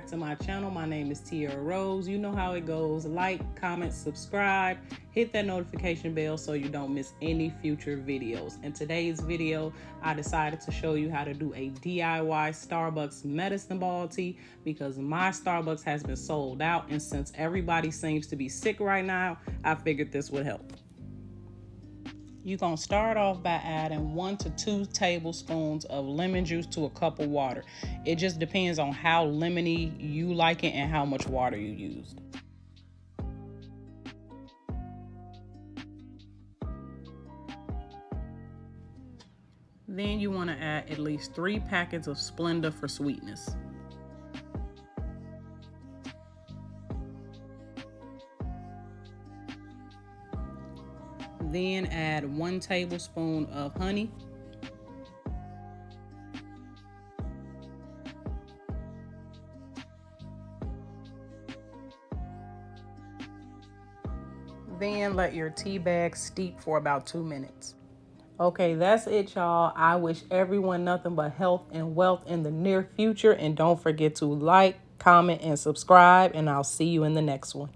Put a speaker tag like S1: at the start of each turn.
S1: back to my channel. My name is Tiara Rose. You know how it goes. Like, comment, subscribe, hit that notification bell so you don't miss any future videos. In today's video, I decided to show you how to do a DIY Starbucks medicine ball tea because my Starbucks has been sold out, and since everybody seems to be sick right now, I figured this would help. You're going to start off by adding 1 to 2 tablespoons of lemon juice to a cup of water. It just depends on how lemony you like it and how much water you used. Then you want to add at least 3 packets of Splenda for sweetness. Then add 1 tablespoon of honey. Then let your tea bag steep for about 2 minutes. Okay, that's it, y'all. I wish everyone nothing but health and wealth in the near future. And don't forget to like, comment, and subscribe. And I'll see you in the next one.